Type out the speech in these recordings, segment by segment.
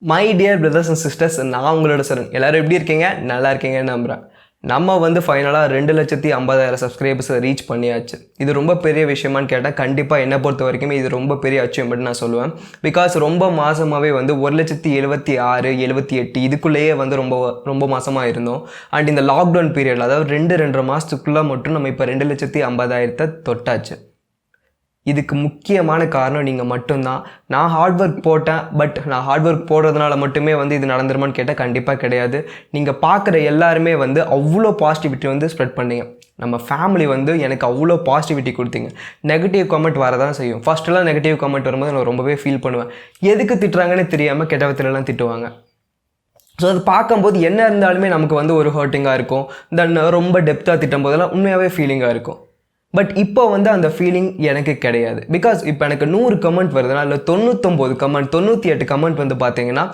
My dear brothers and sisters, நான் உங்களோட சரண். எல்லோரும் எப்படி இருக்கீங்க? நல்லா இருக்கீங்கன்னு நம்புகிறேன். நம்ம வந்து ஃபைனலாக 2,50,000 சப்ஸ்கிரைபர்ஸை ரீச் பண்ணியாச்சு. இது ரொம்ப பெரிய விஷயமானு கேட்டால் கண்டிப்பாக என்னை பொறுத்த வரைக்குமே இது ரொம்ப பெரிய அச்சீவ்மெண்ட் நான் சொல்லுவேன். பிகாஸ் ரொம்ப மாதமாகவே வந்து 1,76,000 78 இதுக்குள்ளேயே வந்து ரொம்ப மாதமாக இருந்தோம். அண்ட் இந்த லாக்டவுன் பீரியடில் அதாவது 2.5 மாதத்துக்குள்ளே மட்டும் நம்ம இப்போ 2,50,000 தொட்டாச்சு. இதுக்கு முக்கியமான காரணம் நீங்கள் மட்டும்தான். நான் ஹார்ட் ஒர்க் போட்டேன், பட் நான் ஹார்ட் ஒர்க் போடுறதுனால மட்டுமே வந்து இது நடந்துருமான்னு கேட்டால் கண்டிப்பாக கிடையாது. நீங்கள் பார்க்குற எல்லாருமே வந்து அவ்வளோ பாசிட்டிவிட்டி வந்து ஸ்ப்ரெட் பண்ணீங்க. நம்ம ஃபேமிலி வந்து எனக்கு அவ்வளோ பாசிட்டிவிட்டி கொடுத்தீங்க. நெகட்டிவ் கமெண்ட் வரதான் செய்யும். ஃபஸ்ட்டெல்லாம் நெகட்டிவ் கமெண்ட் வரும்போது நான் ரொம்பவே ஃபீல் பண்ணுவேன். எதுக்கு திட்டுறாங்கன்னு தெரியாமல் கெட்ட விதத்துலலாம் திட்டுவாங்க. ஸோ அது பார்க்கும்போது என்ன இருந்தாலுமே நமக்கு வந்து ஒரு ஹர்ட்டிங்காக இருக்கும். தென் ரொம்ப டெப்த்தாக திட்டும் போதெல்லாம் உண்மையாகவே ஃபீலிங்காக இருக்கும். பட் இப்போ வந்து அந்த ஃபீலிங் எனக்கு கிடையாது. பிகாஸ் இப்போ எனக்கு 100 கமெண்ட் வருதுன்னா இல்லை 99 கமெண்ட் 98 கமெண்ட் வந்து பார்த்தீங்கன்னா,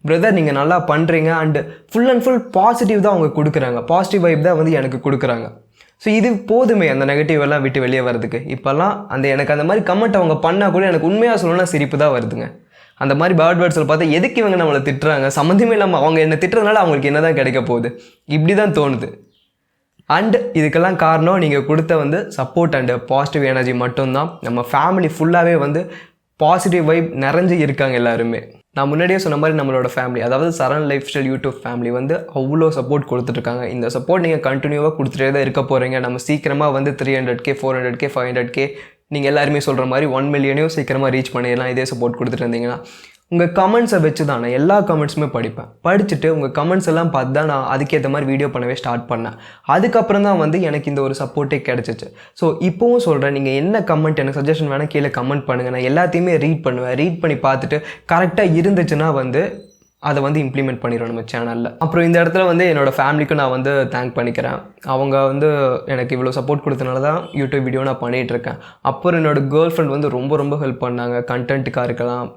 பிரதர் நீங்கள் நல்லா பண்ணுறீங்க and full and full positive தான் அவங்க கொடுக்குறாங்க. பாசிட்டிவ் வைப் தான் வந்து எனக்கு கொடுக்குறாங்க. ஸோ இது போதுமே அந்த நெகட்டிவ் எல்லாம் விட்டு வெளியே வர்றதுக்கு. இப்போல்லாம் எனக்கு அந்த மாதிரி கமெண்ட் அவங்க பண்ணால் கூட எனக்கு உண்மையாக சொல்லணும்னா சிரிப்பு தான் வருதுங்க. அந்த மாதிரி பேட் வேர்ட்ஸில் பார்த்தா எதுக்கு இவங்க நம்மளை திட்டுறாங்க, சம்மந்தமே இல்லாமல் அவங்க என்ன திட்டுறதுனால அவங்களுக்கு என்ன தான் கிடைக்க போகுது, இப்படி தான் தோணுது. அண்ட் இதுக்கெல்லாம் காரணம் நீங்கள் கொடுத்த வந்து சப்போர்ட் அண்டு பாசிட்டிவ் எனர்ஜி மட்டும்தான். நம்ம ஃபேமிலி ஃபுல்லாகவே வந்து பாசிட்டிவ் வைப் நிறைஞ்சு இருக்காங்க எல்லாருமே. நான் முன்னாடியே சொன்ன மாதிரி நம்மளோட ஃபேமிலி, அதாவது சரண் லைஃப் ஸ்டைல் யூடியூப் ஃபேமிலி வந்து அவ்வளோ சப்போர்ட் கொடுத்துட்ருக்காங்க. இந்த சப்போர்ட் நீங்கள் கண்டினியூவாக கொடுத்துட்டே தான் இருக்க போகிறீங்க. நம்ம சீக்கிரமாக வந்து 300K 400K 500K நீங்கள் எல்லாருமே சொல்கிற மாதிரி 1 மில்லியனையும் சீக்கிரமாக ரீச் பண்ணிடலாம். இதே சப்போர்ட் கொடுத்துட்டு இருந்தீங்கன்னா உங்கள் கமெண்ட்ஸை வச்சு தான் நான் எல்லா கமெண்ட்ஸுமே படிச்சுட்டு உங்கள் கமெண்ட்ஸ் எல்லாம் பார்த்து தான் நான் அதுக்கேற்ற மாதிரி வீடியோ பண்ணவே ஸ்டார்ட் பண்ணேன். அதுக்கப்புறம் தான் வந்து எனக்கு இந்த ஒரு சப்போர்ட்டே கிடச்சிச்சு. ஸோ இப்போவும் சொல்கிறேன், நீங்கள் என்ன கமெண்ட் எனக்கு சஜஷன் வேணால் கீழே கமெண்ட் பண்ணுங்கள். நான் எல்லாத்தையுமே ரீட் பண்ணுவேன். ரீட் பண்ணி பார்த்துட்டு கரெக்டாக இருந்துச்சுன்னா வந்து அதை வந்து இம்ப்ளிமெண்ட் பண்ணிடுவோம் நம்ம சேனலில். அப்புறம் இந்த இடத்துல வந்து என்னோடய ஃபேமிலிக்கும் நான் வந்து தேங்க் பண்ணிக்கிறேன். அவங்க வந்து எனக்கு இவ்வளோ சப்போர்ட் கொடுத்தனால தான் யூடியூப் வீடியோ நான் பண்ணிகிட்ருக்கேன். அப்புறம் என்னோடய கேர்ள் ஃப்ரெண்ட் வந்து ரொம்ப ஹெல்ப் பண்ணாங்க. கண்டென்ட்டுக்காக இருக்கலாம்,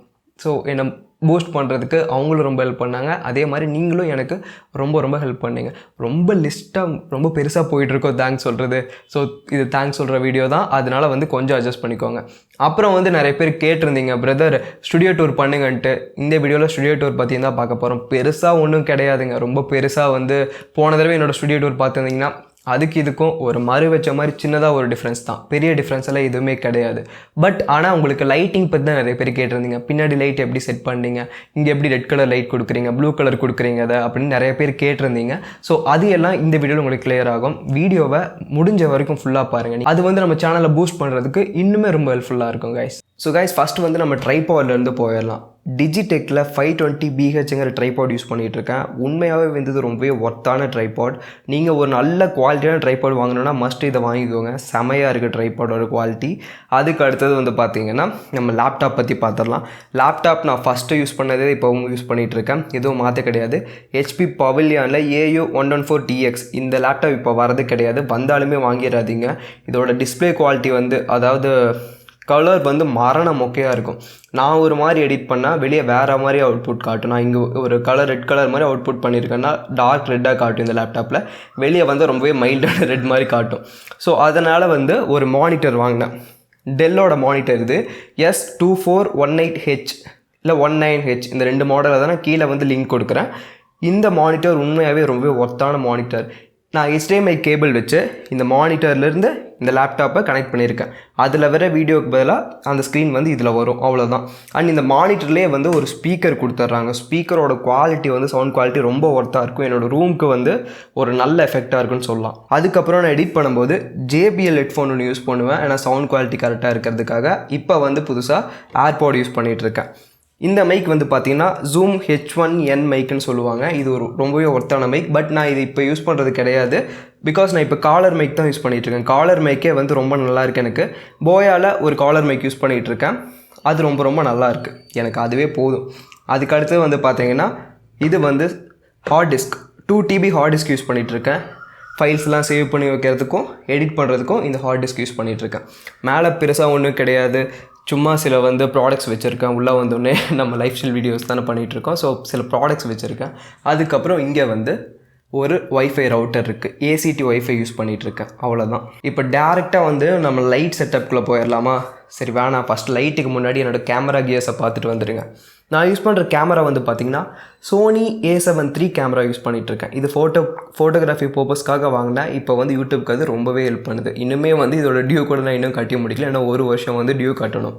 ஸோ என்னை பூஸ்ட் பண்ணுறதுக்கு அவங்களும் ரொம்ப ஹெல்ப் பண்ணாங்க. அதே மாதிரி நீங்களும் எனக்கு ரொம்ப ஹெல்ப் பண்ணீங்க. ரொம்ப லிஸ்ட்டாக ரொம்ப பெருசாக போயிட்டுருக்கோம் தேங்க்ஸ் சொல்கிறது. ஸோ இது தேங்க்ஸ் சொல்கிற வீடியோ தான், அதனால் வந்து கொஞ்சம் அட்ஜஸ்ட் பண்ணிக்கோங்க. அப்புறம் வந்து நிறைய பேர் கேட்டிருந்தீங்க, பிரதர் ஸ்டுடியோ டூர் பண்ணுங்கன்ட்டு. இந்த வீடியோவில் ஸ்டுடியோ டூர் பற்றி தான் பார்க்க போகிறோம். பெருசாக ஒன்றும் கிடையாதுங்க. ரொம்ப பெருசாக வந்து போன தடவை என்னோடய ஸ்டுடியோ டூர் பார்த்துருந்தீங்கன்னா அதுக்கு இதுக்கும் ஒரு மறு வச்ச மாதிரி சின்னதாக ஒரு டிஃப்ரென்ஸ் தான். பெரிய டிஃப்ரென்ஸ் எல்லாம் எதுவுமே கிடையாது. பட் ஆனால் உங்களுக்கு லைட்டிங் பற்றி தான் நிறைய பேர் கேட்டிருந்தீங்க. பின்னாடி லைட் எப்படி செட் பண்ணீங்க, இங்கே எப்படி ரெட் கலர் லைட் கொடுக்குறீங்க, ப்ளூ கலர் கொடுக்குறீங்க அதை அப்படின்னு நிறைய பேர் கேட்டிருந்தீங்க. ஸோ அது எல்லாம் இந்த வீடியோவில் உங்களுக்கு கிளியர் ஆகும். வீடியோவை முடிஞ்ச வரைக்கும் ஃபுல்லாக பாருங்கள். அது வந்து நம்ம சேனலை பூஸ்ட் பண்ணுறதுக்கு இன்னுமே ரொம்ப ஹெல்ப்ஃபுல்லாக இருக்கும் கைஸ். ஸோ கைஸ், ஃபஸ்ட்டு வந்து நம்ம ட்ரைபாட்லேருந்து போயிடலாம். டிஜிடெக்கில் 520BHங்கிற ட்ரைபாட் யூஸ் பண்ணிகிட்ருக்கேன். உண்மையாகவே வந்து ரொம்பவே ஒர்த்தான ட்ரைபாட். நீங்கள் ஒரு நல்ல குவாலிட்டியான ட்ரைபாட் வாங்கணுன்னா மஸ்ட் இதை வாங்கிக்கோங்க. செமையாக இருக்குது ட்ரைபாடோட குவாலிட்டி. அதுக்கு அடுத்தது வந்து பார்த்திங்கன்னா நம்ம லேப்டாப் பற்றி பார்த்துடலாம். லேப்டாப் நான் ஃபஸ்ட்டு யூஸ் பண்ணதே இப்போவும் யூஸ் பண்ணிகிட்ருக்கேன். எதுவும் மாற்ற கிடையாது. HP பவிலியானில் AU114TX இந்த லேப்டாப் இப்போ வரது கிடையாது. வந்தாலுமே வாங்கிடாதீங்க. இதோட டிஸ்பிளே குவாலிட்டி வந்து அதாவது கலர் வந்து மரண மொக்கையாக இருக்கும். நான் ஒரு மாதிரி எடிட் பண்ணால் வெளியே வேறு மாதிரி அவுட்புட் காட்டும். நான் இங்கே ஒரு கலர் ரெட் கலர் மாதிரி அவுட்புட் பண்ணியிருக்கேன்னா டார்க் ரெட்டாக காட்டும். இந்த லேப்டாப்பில் வெளியே வந்து ரொம்பவே மைல்டான ரெட் மாதிரி காட்டும். ஸோ அதனால் வந்து ஒரு மானிட்டர் வாங்கினேன். டெல்லோட மானிட்டர் இது S2418H இல்லை 19H இந்த 2 மாடலில் தான் நான் கீழே வந்து லிங்க் கொடுக்குறேன். இந்த மானிட்டர் உண்மையாகவே ரொம்பவே ஒர்த்தான மானிட்டர். நான் HDMI கேபிள் வச்சு இந்த மானிட்டர்லேருந்து இந்த லேப்டாப்பை கனெக்ட் பண்ணியிருக்கேன். அதில் வர வீடியோக்கு பதிலாக அந்த ஸ்க்ரீன் வந்து இதில் வரும், அவ்வளோதான். அண்ட் இந்த மானிட்டர்லேயே வந்து ஒரு ஸ்பீக்கர் கொடுத்துட்றாங்க. ஸ்பீக்கரோட குவாலிட்டி வந்து சவுண்ட் குவாலிட்டி ரொம்ப ஒர்த்தாக இருக்கும். என்னோடய ரூமுக்கு வந்து ஒரு நல்ல எஃபெக்டாக இருக்குன்னு சொல்லலாம். அதுக்கப்புறம் நான் எடிட் பண்ணும்போது JBL ஹெட்ஃபோன் ஒன்று யூஸ் பண்ணுவேன், ஏன்னா சவுண்ட் குவாலிட்டி கரெக்டாக இருக்கிறதுக்காக. இப்போ வந்து புதுசாக ஏர்பாட் யூஸ் பண்ணிகிட்ருக்கேன். இந்த மைக் வந்து பார்த்திங்கன்னா Zoom H1N மைக்குன்னு சொல்லுவாங்க. இது ஒரு ரொம்பவே ஒர்த்தான மைக். பட் நான் இது இப்போ யூஸ் பண்ணுறது கிடையாது. பிகாஸ் நான் இப்போ காலர் மைக் தான் யூஸ் பண்ணிகிட்ருக்கேன். காலர் மைக்கே வந்து ரொம்ப நல்லா இருக்குது எனக்கு. போயாவில் ஒரு காலர் மைக் யூஸ் பண்ணிகிட்ருக்கேன். அது ரொம்ப நல்லா இருக்குது. எனக்கு அதுவே போதும். அதுக்கடுத்து வந்து பார்த்திங்கன்னா இது வந்து hard disk 2TB hard disk use பண்ணிகிட்ருக்கேன். ஃபைல்ஸ்லாம் சேவ் பண்ணி வைக்கிறதுக்கும் எடிட் பண்ணுறதுக்கும் இந்த ஹார்ட் டிஸ்க் யூஸ் பண்ணிகிட்ருக்கேன். மேலே பெருசாக ஒன்றும் கிடையாது. சும்மா சில வந்து ப்ராடக்ட்ஸ் வச்சுருக்கேன். உள்ளே வந்தோடனே நம்ம லைஃப் ஸ்டைல் வீடியோஸ் தானே பண்ணிகிட்ருக்கோம். ஸோ சில ப்ராடக்ட்ஸ் வச்சுருக்கேன். அதுக்கப்புறம் இங்கே வந்து ஒரு வைஃபை ரவுட்டர் இருக்குது. ACT வைஃபை யூஸ் பண்ணிகிட்ருக்கேன். அவ்வளோதான். இப்போ டேரெக்டாக வந்து நம்ம லைட் செட்டப்குள்ளே போயிடலாமா? சரி வேணாம், ஃபஸ்ட் லைட்டுக்கு முன்னாடி என்னோடய கேமரா கியர்ஸை பார்த்துட்டு வந்துடுங்க. நான் யூஸ் பண்ணுற கேமரா வந்து பார்த்திங்கன்னா Sony A7 III camera use பண்ணிகிட்ருக்கேன். இது ஃபோட்டோகிராஃபி பர்பஸ்க்காக வாங்கினேன். இப்போ வந்து யூடியூப்க்கு அது ரொம்பவே ஹெல்ப் பண்ணுது. இன்னுமே வந்து இதோட டியூ கூட நான் இன்னும் கட்டி முடிக்கல. ஏன்னா 1 வருஷம் வந்து டியூ கட்டணும்.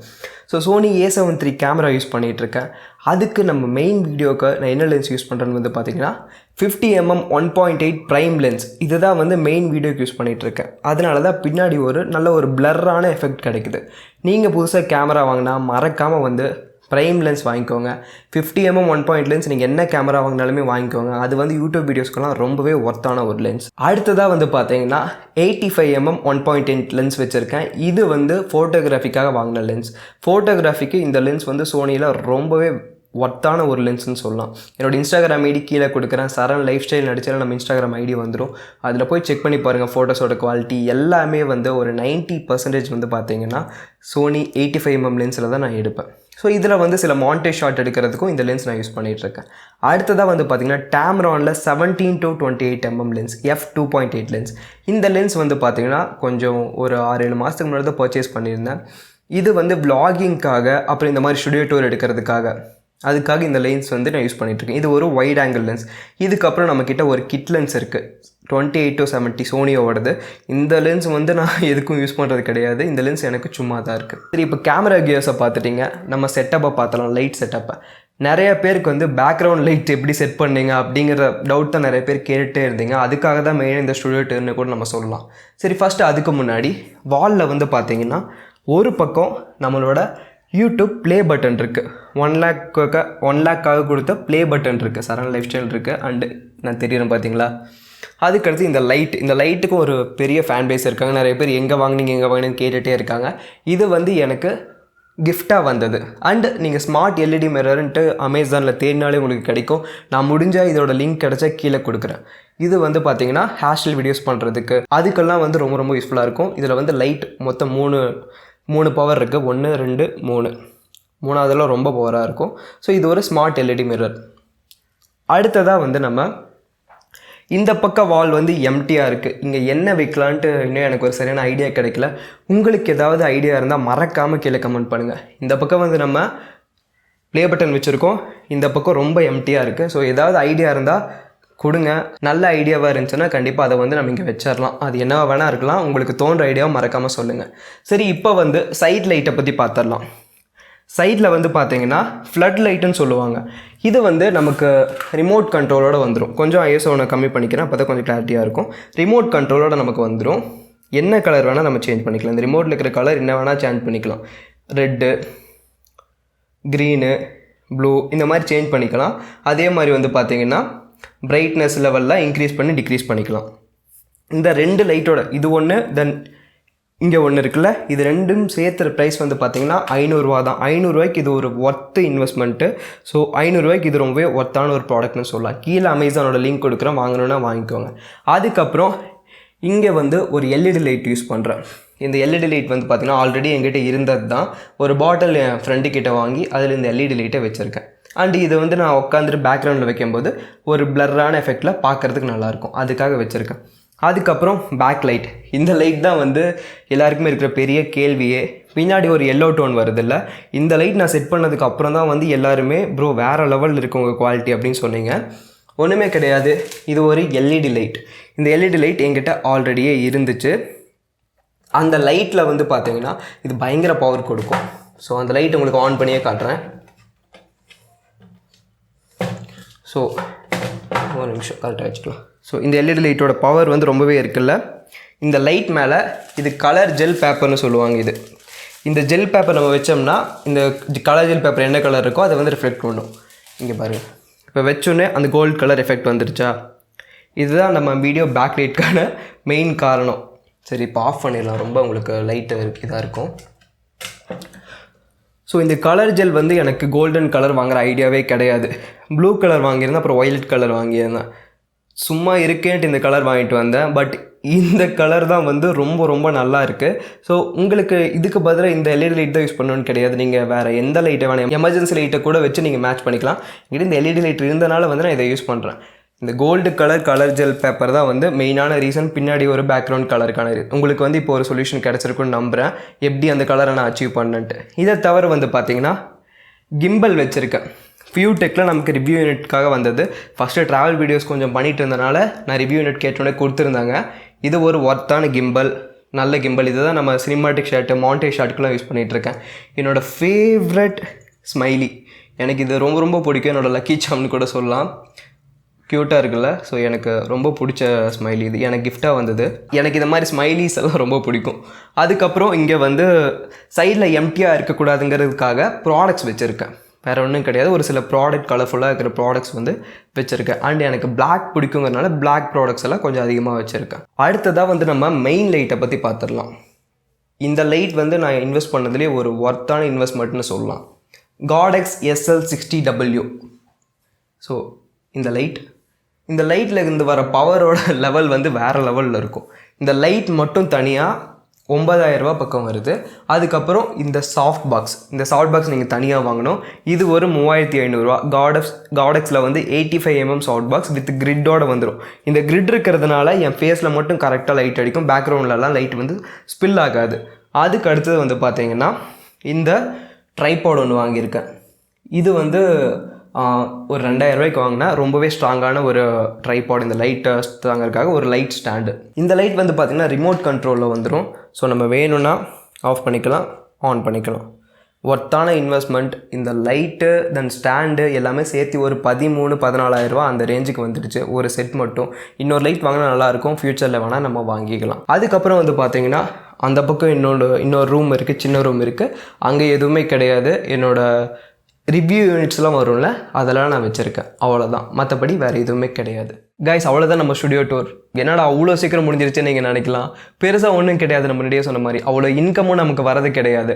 So Sony A7 III camera use பண்ணிகிட்ருக்கேன். அதுக்கு நம்ம மெயின் வீடியோக்கு நான் என்ன லென்ஸ் யூஸ் பண்ணுறேன்னு வந்து பார்த்திங்கன்னா 50mm 1.8 ப்ரைம் லென்ஸ். இதுதான் வந்து மெயின் வீடியோக்கு யூஸ் பண்ணிகிட்ருக்கேன். அதனால தான் பின்னாடி நல்ல ஒரு பிளர்ரான எஃபெக்ட் கிடைக்குது. நீங்கள் புதுசாக கேமரா வாங்கினா மறக்காமல் வந்து ப்ரைம் லென்ஸ் வாங்கிக்கோங்க. 50mm 1.8 லென்ஸ் நீங்கள் என்ன கேமரா வாங்கினாலுமே வாங்கிக்கோங்க. அது வந்து யூடியூப் வீடியோஸ்க்கெல்லாம் ரொம்பவே ஒர்த்தான ஒரு லென்ஸ். அடுத்ததாக வந்து பார்த்தீங்கன்னா 85mm 1.8 லென்ஸ் வச்சுருக்கேன். இது வந்து ஃபோட்டோகிராஃபிக்காக வாங்கின லென்ஸ். ஃபோட்டோகிராஃபிக்கு இந்த லென்ஸ் வந்து சோனியில் ரொம்பவே ஒர்த்தான ஒரு லென்ஸ்னு சொல்லலாம். என்னோட இன்ஸ்டாகிராம் ஐடி கீழே கொடுக்குறேன். சரண் லைஃப் ஸ்டைல் நடிச்சாலும் நம்ம இன்ஸ்டாகிராம் ஐடி வந்துடும். அதில் போய் செக் பண்ணி பாருங்கள். ஃபோட்டோஸோட குவாலிட்டி எல்லாமே வந்து ஒரு 90% வந்து பார்த்தீங்கன்னா சோனி 85mm லென்ஸில் தான் நான் எடுப்பேன். ஸோ இதில் வந்து சில மாண்டேஜ் ஷாட் எடுக்கிறதுக்கும் இந்த லென்ஸ் நான் யூஸ் பண்ணிகிட்ருக்கேன். அடுத்ததாக வந்து பார்த்திங்கன்னா Tamronல 17-28mm லென்ஸ் f2.8 லென்ஸ். இந்த லென்ஸ் வந்து பார்த்திங்கன்னா கொஞ்சம் ஒரு 6-7 மாதத்துக்கு முன்னாடி தான் பர்ச்சேஸ் பண்ணியிருந்தேன். இது வந்து vloggingக்காக அப்புறம் இந்த மாதிரி ஸ்டுடியோ டூர் அதுக்காக இந்த லென்ஸ் வந்து நான் யூஸ் பண்ணிகிட்ருக்கேன். இது ஒரு வைட் ஆங்கிள் லென்ஸ். இதுக்கப்புறம் நம்மக்கிட்ட ஒரு கிட் லென்ஸ் இருக்குது 28-70 சோனியோடது. இந்த லென்ஸ் வந்து நான் எதுக்கும் யூஸ் பண்ணுறது கிடையாது. இந்த லென்ஸ் எனக்கு சும்மா தான் இருக்குது. சரி, இப்போ கேமரா கியர்ஸை பார்த்துட்டிங்க. நம்ம செட்டப்பை பார்த்தலாம். லைட் செட்டப்பை நிறைய பேருக்கு வந்து பேக்ரவுண்ட் லைட் எப்படி செட் பண்ணீங்க அப்படிங்கிற டவுட் தான் நிறைய பேர் கேட்டுகிட்டே இருந்தீங்க. அதுக்காக தான் மெயினாக இந்த ஸ்டுடியோ டூர்னு கூட நம்ம சொல்லலாம். சரி, ஃபஸ்ட்டு அதுக்கு முன்னாடி வாலில் வந்து பார்த்தீங்கன்னா ஒரு பக்கம் நம்மளோட யூடியூப் ப்ளே பட்டன் இருக்குது. 1 லேக்காக கொடுத்த ப்ளே பட்டன் இருக்குது. சரண் லைஃப் ஸ்டைல் இருக்குது. அண்டு நான் தெரியுறேன் பார்த்தீங்களா. அதுக்கடுத்து இந்த லைட்டுக்கும் ஒரு பெரிய ஃபேன் பேஸ் இருக்காங்க. நிறைய பேர் எங்கே வாங்கினீங்கன்னு கேட்டுகிட்டே இருக்காங்க. இது வந்து எனக்கு கிஃப்டாக வந்தது. அண்டு நீங்கள் ஸ்மார்ட் LED மிரர்ன்ட்டு அமேசானில் தேடினாலே உங்களுக்கு கிடைக்கும். நான் முடிஞ்சால் இதோட லிங்க் கிடச்சா கீழே கொடுக்குறேன். இது வந்து பார்த்தீங்கன்னா ஹேஷ்டில் வீடியோஸ் பண்ணுறதுக்கு அதுக்கெல்லாம் வந்து ரொம்ப ரொம்ப யூஸ்ஃபுல்லாக இருக்கும். இதில் வந்து லைட் மொத்தம் மூணு பவர் இருக்குது. 1 2 3 மூணாவதெல்லாம் ரொம்ப பவராக இருக்கும். ஸோ இது ஒரு ஸ்மார்ட் LED மிரர். அடுத்ததாக வந்து நம்ம இந்த பக்கம் வால் வந்து எம்டியாக இருக்குது. இங்கே என்ன வைக்கலான்ட்டு இன்னும் எனக்கு ஒரு சரியான ஐடியா கிடைக்கல. உங்களுக்கு ஏதாவது ஐடியா இருந்தால் மறக்காமல் கீழே கமெண்ட் பண்ணுங்கள். இந்த பக்கம் வந்து நம்ம ப்ளே பட்டன் வச்சுருக்கோம். இந்த பக்கம் ரொம்ப எம்டியாக இருக்குது. ஸோ ஏதாவது ஐடியா இருந்தால் கொடுங்க. நல்ல ஐடியாவாக இருந்துச்சுன்னா கண்டிப்பாக அதை வந்து நம்ம இங்கே வச்சிடலாம். அது என்ன வேணால் இருக்கலாம். உங்களுக்கு தோன்ற ஐடியாவை மறக்காமல் சொல்லுங்கள். சரி, இப்போ வந்து சைட் லைட்டை பற்றி பார்த்துடலாம். சைடில் வந்து பார்த்தீங்கன்னா ஃப்ளட் லைட்டுன்னு சொல்லுவாங்க. இது வந்து நமக்கு ரிமோட் கண்ட்ரோலோடு வந்துடும். கொஞ்சம் ISO கம்மி பண்ணிக்கிறேன், அப்போ தான் கொஞ்சம் கிளாரிட்டியாக இருக்கும். ரிமோட் கண்ட்ரோலோடு நமக்கு வந்துடும். என்ன கலர் வேணால் நம்ம சேஞ்ச் பண்ணிக்கலாம். இந்த ரிமோட்டில் இருக்கிற கலர் என்ன வேணால் சேஞ்ச் பண்ணிக்கலாம். ரெட்டு, க்ரீனு, ப்ளூ இந்த மாதிரி சேஞ்ச் பண்ணிக்கலாம். அதே மாதிரி வந்து பார்த்திங்கன்னா பிரைட்னஸ் லெவலில் இன்க்ரீஸ் பண்ணி டிக்ரீஸ் பண்ணிக்கலாம். இந்த 2 லைட்டோட இது ஒன்று, தென் இங்கே ஒன்று இருக்குல்ல, இது ரெண்டும் சேர்த்துற ப்ரைஸ் வந்து பார்த்திங்கன்னா 500 ரூபா தான். 500 ரூபாய்க்கு இது ஒரு ஒர்த்து இன்வெஸ்ட்மெண்ட்டு. ஸோ 500 ரூபாய்க்கு இது ரொம்பவே ஒர்த்தான ஒரு ப்ராடக்ட்னு சொல்லலாம். கீழே அமேசானோட லிங்க் கொடுக்குறேன், வாங்கணுன்னா வாங்கிக்கோங்க. அதுக்கப்புறம் இங்கே வந்து ஒரு LED லைட் யூஸ் பண்ணுறேன். இந்த LED லைட் வந்து பார்த்திங்கன்னா ஆல்ரெடி என்கிட்ட இருந்தது தான். ஒரு பாட்டில் என் ஃப்ரெண்டுக்கிட்ட வாங்கி அதில் இந்த LED லைட்டை வச்சுருக்கேன். அண்ட் இது வந்து நான் உட்காந்துட்டு பேக்ரவுண்டில் வைக்கும்போது ஒரு பிளர்ரான எஃபெக்டில் பார்க்குறதுக்கு நல்லாயிருக்கும். அதுக்காக வச்சுருக்கேன். அதுக்கப்புறம் பேக் லைட். இந்த லைட் தான் வந்து எல்லாருக்குமே இருக்கிற பெரிய கேள்வியே. பின்னாடி ஒரு எல்லோ டோன் வருதில்ல, இந்த லைட் நான் செட் பண்ணதுக்கு அப்புறம் தான் வந்து எல்லாருமே ப்ரோ வேறு லெவலில் இருக்குது உங்கள் குவாலிட்டி அப்படின்னு சொன்னீங்க. ஒன்றுமே கிடையாது, இது ஒரு LED லைட். இந்த LED லைட் என்கிட்ட ஆல்ரெடியே இருந்துச்சு. அந்த லைட்டில் வந்து பார்த்தீங்கன்னா இது பயங்கர பவர் கொடுக்கும். ஸோ அந்த லைட் உங்களுக்கு ஆன் பண்ணியே காட்டுறேன். ஸோ ஒரு நிமிஷம் கரெக்டாக வச்சுக்கலாம். ஸோ இந்த LED லைட்டோட பவர் வந்து ரொம்பவே இருக்குல்ல. இந்த லைட் மேலே இது கலர் ஜெல் பேப்பர்னு சொல்லுவாங்க. இந்த ஜெல் பேப்பர் நம்ம வச்சோம்னா இந்த கலர் ஜெல் பேப்பர் என்ன கலர் இருக்கோ அதை வந்து ரிஃப்ளெக்ட் பண்ணும். இங்கே பாருங்கள், இப்போ வச்சோன்னே அந்த கோல்டு கலர் எஃபெக்ட் வந்துருச்சா. இதுதான் நம்ம வீடியோ பேக் லைட்கான மெயின் காரணம். சரி, இப்போ ஆஃப் பண்ணிடலாம். ரொம்ப உங்களுக்கு லைட்டு இதாக இருக்கும். ஸோ இந்த கலர் ஜெல் வந்து எனக்கு கோல்டன் கலர் வாங்குகிற ஐடியாவே கிடையாது. ப்ளூ கலர் வாங்கியிருந்தேன், அப்புறம் ஒய்லட் கலர் வாங்கியிருந்தேன். சும்மா இருக்கேன்ட்டு இந்த கலர் வாங்கிட்டு வந்தேன். பட் இந்த கலர் தான் வந்து ரொம்ப ரொம்ப நல்லா இருக்குது. ஸோ உங்களுக்கு இதுக்கு பதிலாக இந்த LED லைட் தான் யூஸ் பண்ணணும்னு கிடையாது. நீங்கள் வேறு எந்த லைட்டை வேணும், எமர்ஜென்சி லைட்டை கூட வச்சு நீங்கள் மேட்ச் பண்ணிக்கலாம். இந்த LED லைட் இருந்தனால வந்து நான் இதை யூஸ் பண்ணுறேன். இந்த கோல்டு கலர் ஜெல் பேப்பர் தான் வந்து மெயினான ரீசன். பின்னாடி ஒரு பேக்ரவுண்ட் கலருக்கான உங்களுக்கு வந்து இப்போ ஒரு சொல்யூஷன் கிடச்சிருக்குன்னு நம்புகிறேன், எப்படி அந்த கலரை நான் அச்சீவ் பண்ணேன்ட்டு. இதை தவிர வந்து பார்த்திங்கன்னா கிம்பல் வச்சுருக்கேன். ஃபியூ டெக்கில் நமக்கு ரிவ்யூ யூனிட்காக வந்தது. ஃபஸ்ட்டு ட்ராவல் வீடியோஸ் கொஞ்சம் பண்ணிகிட்டு இருந்தனால நான் ரிவ்யூ யூனிட் கேட்டோன்னே கொடுத்துருந்தாங்க. இது ஒரு ஒர்த்தான கிம்பல், நல்ல கிம்பல். இது தான் நம்ம சினிமாட்டிக் ஷாட்டு, மாண்டேஜ் ஷாட்டுக்கெலாம் யூஸ் பண்ணிகிட்ருக்கேன். என்னோடய ஃபேவரட் ஸ்மைலி, எனக்கு இது ரொம்ப ரொம்ப பிடிக்கும். என்னோடய லக்கி சாம்னு கூட சொல்லலாம். க்யூட்டாக இருக்குல்ல? ஸோ எனக்கு ரொம்ப பிடிச்ச ஸ்மைலி இது. எனக்கு கிஃப்டாக வந்தது. எனக்கு இந்த மாதிரி ஸ்மைலிஸ் எல்லாம் ரொம்ப பிடிக்கும். அதுக்கப்புறம் இங்கே வந்து சைடில் எம்டியாக இருக்கக்கூடாதுங்கிறதுக்காக ப்ராடக்ட்ஸ் வச்சுருக்கேன். வேறு ஒன்றும் கிடையாது. ஒரு சில ப்ராடக்ட் கலர்ஃபுல்லாக இருக்கிற ப்ராடக்ட்ஸ் வந்து வச்சுருக்கேன். அண்ட் எனக்கு பிளாக் பிடிக்குங்கிறதுனால பிளாக் ப்ராடக்ட்ஸ் எல்லாம் கொஞ்சம் அதிகமாக வச்சுருக்கேன். அடுத்ததாக வந்து நம்ம மெயின் லைட்டை பற்றி பார்த்துடலாம். இந்த லைட் வந்து நான் இன்வெஸ்ட் பண்ணதுலேயே ஒரு ஒர்த்தான இன்வெஸ்ட்மெண்ட்னு சொல்லலாம். காடெக்ஸ் SL60W. ஸோ இந்த லைட்டில் இருந்து வர பவரோட லெவல் வந்து வேறு லெவலில் இருக்கும். இந்த லைட் மட்டும் தனியாக 9,000 ரூபா பக்கம் வருது. அதுக்கப்புறம் இந்த சாஃப்ட் பாக்ஸ் நீங்கள் தனியாக வாங்கணும். இது ஒரு 3,500 ரூபா. காடெக்ஸில் வந்து 85mm சாஃப்ட் பாக்ஸ் வித் கிரிட்டோட வந்துடும். இந்த கிரிட் இருக்கிறதுனால என் ஃபேஸில் மட்டும் கரெக்டாக லைட் அடிக்கும். பேக்ரவுண்ட்லலாம் லைட் வந்து ஸ்பில் ஆகாது. அதுக்கு அடுத்தது வந்து பார்த்தீங்கன்னா இந்த ட்ரைபாட் ஒன்று வாங்கியிருக்கேன். இது வந்து ஒரு 2,000 ரூபாய்க்கு வாங்கினா ரொம்பவே ஸ்ட்ராங்கான ஒரு ட்ரைபாட். இந்த லைட்டை தாங்கிறதுக்காக ஒரு லைட் ஸ்டாண்டு. இந்த லைட் வந்து பார்த்திங்கன்னா ரிமோட் கண்ட்ரோலில் வந்துடும். ஸோ நம்ம வேணும்னா ஆஃப் பண்ணிக்கலாம், ஆன் பண்ணிக்கலாம். ஒர்த்தான இன்வெஸ்ட்மெண்ட். இந்த லைட்டு தென் ஸ்டாண்டு எல்லாமே சேர்த்து ஒரு 13,000-14,000 ரூபா அந்த ரேஞ்சுக்கு வந்துடுச்சு ஒரு செட் மட்டும். இன்னொரு லைட் வாங்கினா நல்லாயிருக்கும். ஃப்யூச்சரில் வேணால் நம்ம வாங்கிக்கலாம். அதுக்கப்புறம் வந்து பார்த்திங்கன்னா அந்த பக்கம் இன்னொரு ரூம் இருக்குது, சின்ன ரூம் இருக்குது. அங்கே எதுவுமே கிடையாது. என்னோடய ரிவ்யூ யூனிட்ஸ்லாம் வரும்ல, அதெல்லாம் நான் வச்சுருக்கேன். அவ்வளோதான். மற்றபடி வேறு எதுவுமே கிடையாது. கைஸ், அவ்வளோதான் நம்ம ஸ்டுடியோ டூர். என்னடா அவ்வளோ சீக்கிரம் முடிஞ்சிருச்சுன்னு நீங்கள் நினைக்கலாம். பெருசாக ஒன்றும் கிடையாது. நம்ம முன்னாடியே சொன்ன மாதிரி அவ்வளோ இன்கமும் நமக்கு வரது கிடையாது.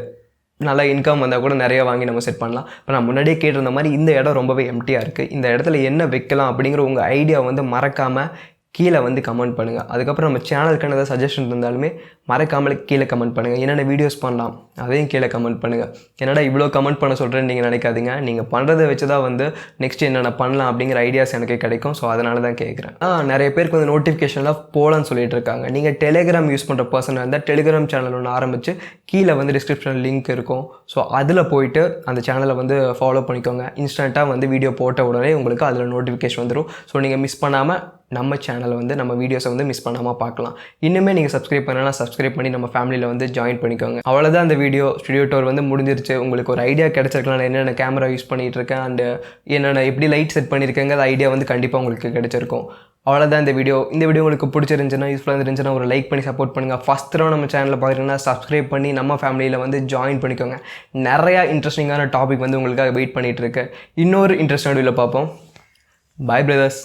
நல்ல இன்கம் வந்தால் கூட நிறைய வாங்கி நம்ம செட் பண்ணலாம். இப்போ நான் முன்னாடியே கேட்டிருந்த மாதிரி இந்த இடம் ரொம்பவே எம்டியாக இருக்குது. இந்த இடத்துல என்ன வைக்கலாம் அப்படிங்கிற உங்கள் ஐடியா வந்து மறக்காமல் கீழே வந்து கமெண்ட் பண்ணுங்கள். அதுக்கப்புறம் நம்ம சேனலுக்கான ஏதாவது சஜஷன் இருந்தாலுமே மறக்காமல் கீழே கமெண்ட் பண்ணுங்கள். என்னென்ன வீடியோஸ் பண்ணலாம் அதையும் கீழே கமெண்ட் பண்ணுங்கள். என்னடா இவ்வளோ கமெண்ட் பண்ண சொல்கிறேன்னு நீங்கள் நினைக்காதீங்க. நீங்கள் பண்ணுறதை வச்சு தான் வந்து நெக்ஸ்ட் என்னென்ன பண்ணலாம் அப்படிங்கிற ஐடியாஸ் எனக்கு கிடைக்கும். ஸோ அதனால தான் கேட்குறேன். நிறைய பேருக்கு வந்து நோட்டிஃபிகேஷன்லாம் போகலான்னு சொல்லிட்டு இருக்காங்க. நீங்கள் டெலிகிராம் யூஸ் பண்ணுற பர்சனாக இருந்தால் டெலிகிராம் சேனல் ஒன்று ஆரம்பித்து கீழே வந்து டிஸ்கிரிப்ஷன் லிங்க் இருக்கும். ஸோ அதில் போயிட்டு அந்த சேனலை வந்து ஃபாலோ பண்ணிக்கோங்க. இன்ஸ்டண்ட்டாக வந்து வீடியோ போட்ட உடனே உங்களுக்கு அதில் நோட்டிஃபிகேஷன் வந்துடும். ஸோ நீங்கள் மிஸ் பண்ணாமல் நம்ம சேனலை வந்து நம்ம வீடியோஸை வந்து மிஸ் பண்ணாமல் பார்க்கலாம். இன்னுமே நீங்கள் சப்ஸ்கிரைப் பண்ணலாம், சப்ஸ்கிரைப் பண்ணி நம்ம ஃபேமிலியில் வந்து ஜாயின் பண்ணிக்கோங்க. அவ்வளோதான் அந்த ஸ்டுடியோ டூர் வந்து முடிஞ்சிருச்சு. உங்களுக்கு ஒரு ஐடியா கிடச்சிருக்கலாம். நான் என்னென்ன கேமரா யூஸ் பண்ணிகிட்டு இருக்கேன் அண்ட் என்னென்ன எப்படி லைட் செட் பண்ணியிருக்கேங்க, அது ஐடியா வந்து கண்டிப்பாக உங்களுக்கு கிடச்சிருக்கும். அவ்வளோதான் இந்த வீடியோ உங்களுக்கு பிடிச்சிருந்துச்சுன்னா, யூஸ்ஃபுல்லாக இருந்துச்சுன்னா ஒரு லைக் பண்ணி சப்போர்ட் பண்ணுங்கள். ஃபஸ்ட் தடவை நம்ம சேனலில் பார்க்குறீங்கன்னா சப்ஸ்கிரைப் பண்ணி நம்ம ஃபேமிலியில் வந்து ஜாயின் பண்ணிக்கோங்க. நிறையா இன்ட்ரெஸ்டிங்கான டாபிக் வந்து உங்களுக்காக வெயிட் பண்ணிகிட்டு இருக்கு. இன்னொரு இன்ட்ரெஸ்டான வீடியோவில் பார்ப்போம். பாய் பிரதர்ஸ்.